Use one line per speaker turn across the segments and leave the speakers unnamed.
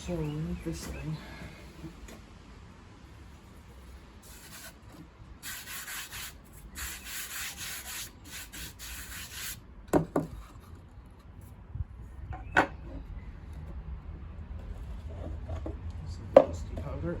So we need this thing. This is the powder.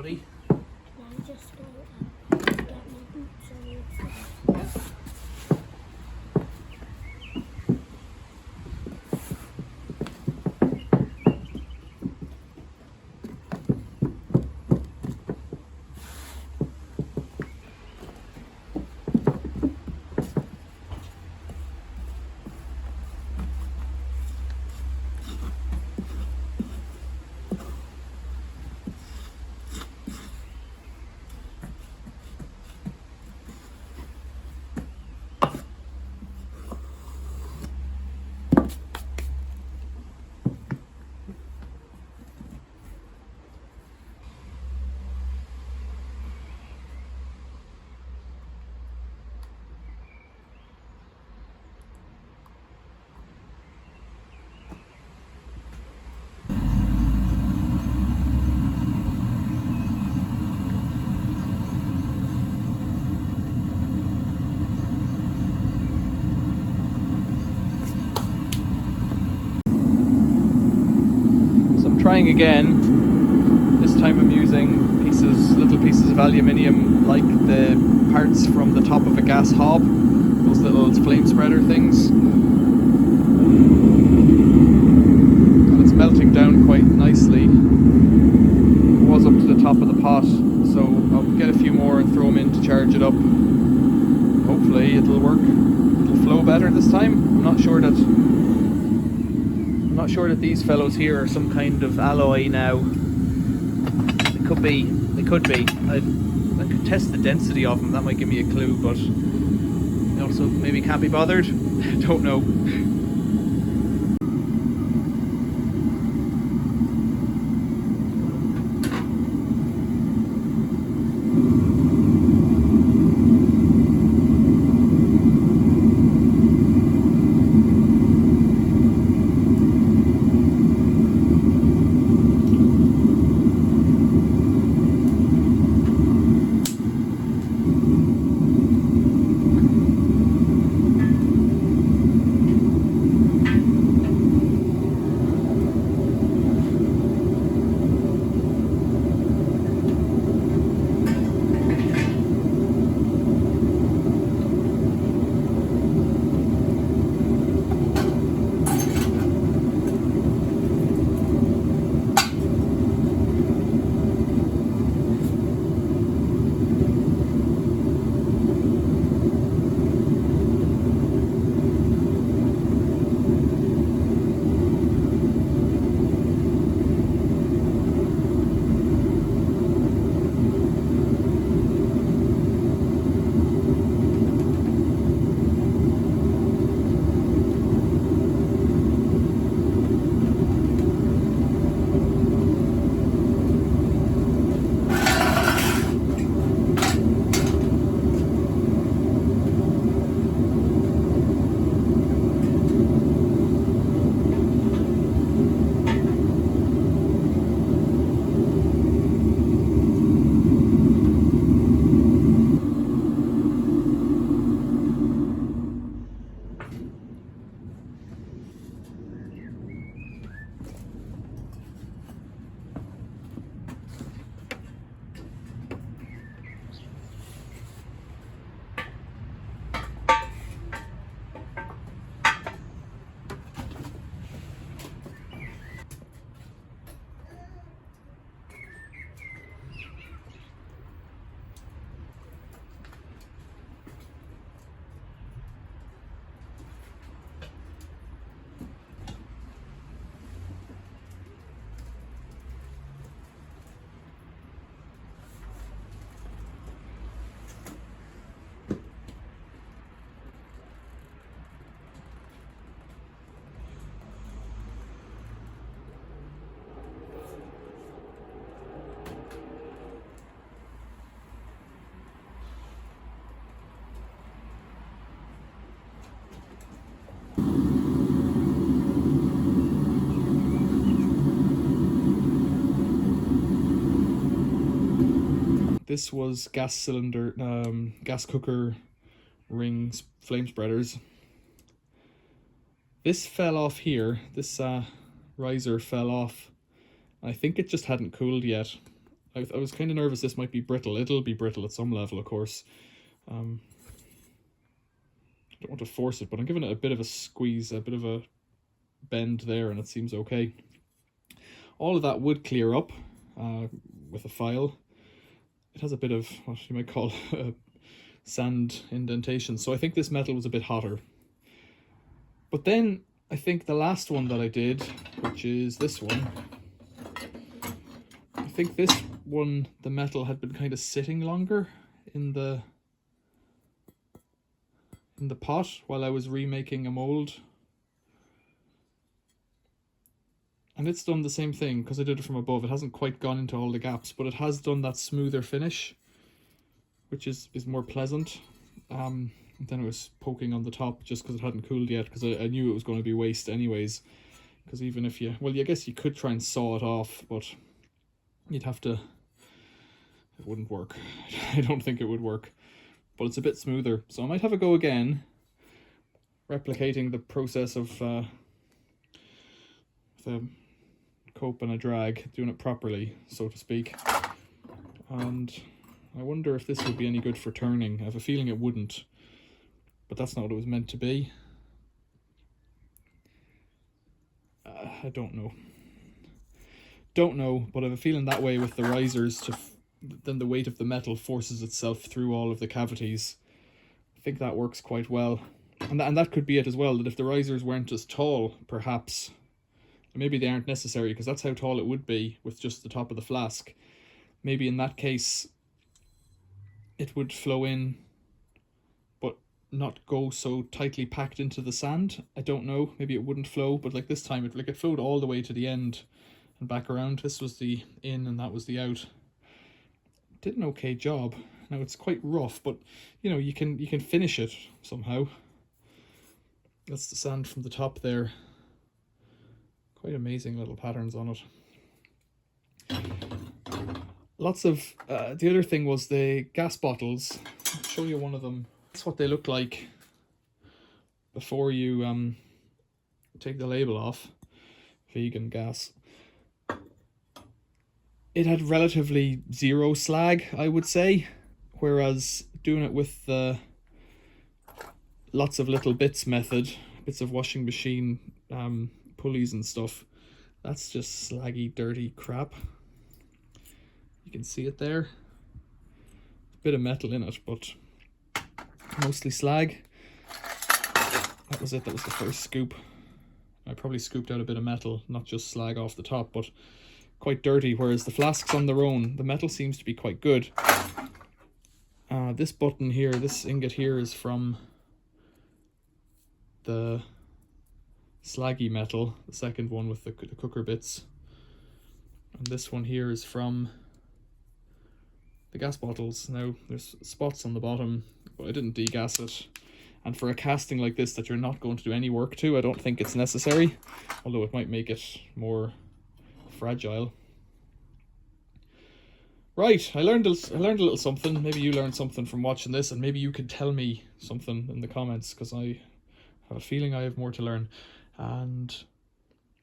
buddy.
Can I just go and get my boots on you?
Trying again. This time I'm using little pieces of aluminium, like the parts from the top of a gas hob, those little flame spreader things. And it's melting down quite nicely. It was up to the top of the pot, so I'll get a few more and throw them in to charge it up. Hopefully it'll work. It'll flow better this time. I'm not sure that these fellows here are some kind of alloy now. They could be. I could test the density of them, that might give me a clue, but I also maybe can't be bothered. Don't know. This was gas cooker rings, flame spreaders. This fell off here. This riser fell off. I think it just hadn't cooled yet. I was kind of nervous this might be brittle. It'll be brittle at some level, of course. I don't want to force it, but I'm giving it a bit of a squeeze, a bit of a bend there, and it seems okay. All of that would clear up with a file. It has a bit of what you might call sand indentation, so I think this metal was a bit hotter. But then I think the last one that I did, which is this one, I think this one, the metal had been kind of sitting longer in the pot while I was remaking a mold. And it's done the same thing because I did it from above. It hasn't quite gone into all the gaps, but it has done that smoother finish, which is more pleasant. Then it was poking on the top just because it hadn't cooled yet, because I knew it was going to be waste anyways. Because even if you, well, I guess you could try and saw it off, but you'd have to, it wouldn't work. I don't think it would work, but it's a bit smoother. So I might have a go again, replicating the process of the cope and a drag, doing it properly, so to speak. And I wonder if this would be any good for turning. I have a feeling it wouldn't, but that's not what it was meant to be. I don't know, but I have a feeling that way with the risers, then the weight of the metal forces itself through all of the cavities. I think that works quite well, and that could be it as well, that if the risers weren't as tall, perhaps, maybe they aren't necessary because that's how tall it would be with just the top of the flask. Maybe in that case it would flow in but not go so tightly packed into the sand. I don't know, maybe it wouldn't flow, but like this time it flowed all the way to the end and back around. This was the in and that was the out. Did an okay job. Now it's quite rough, but you know, you can finish it somehow. That's the sand from the top there. Quite amazing little patterns on it. Lots of the other thing was the gas bottles. I'll show you one of them. That's what they look like before you take the label off. Vegan gas. It had relatively zero slag, I would say, whereas doing it with the lots of little bits method, bits of washing machine pulleys and stuff, that's just slaggy, dirty crap. You can see it there. A bit of metal in it, but mostly slag. That was it. That was the first scoop. I probably scooped out a bit of metal, not just slag off the top, but quite dirty, whereas the flasks on their own, the metal seems to be quite good. This button here, this ingot here, is from the slaggy metal, the second one with the cooker bits. And this one here is from the gas bottles. Now, there's spots on the bottom, but I didn't degas it. And for a casting like this that you're not going to do any work to, I don't think it's necessary, although it might make it more fragile. Right, I learned a little something. Maybe you learned something from watching this, and maybe you could tell me something in the comments, because I have a feeling I have more to learn. And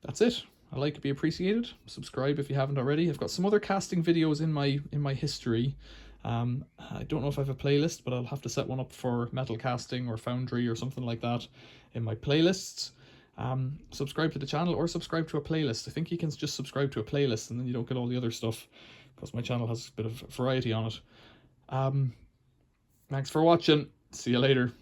that's it. I like to be appreciated. Subscribe if you haven't already. I've got some other casting videos in my history. I don't know if I have a playlist, but I'll have to set one up for metal casting or foundry or something like that in my playlists. Subscribe to the channel or subscribe to a playlist. I think you can just subscribe to a playlist and then you don't get all the other stuff, because my channel has a bit of variety on it. Thanks for watching. See you later.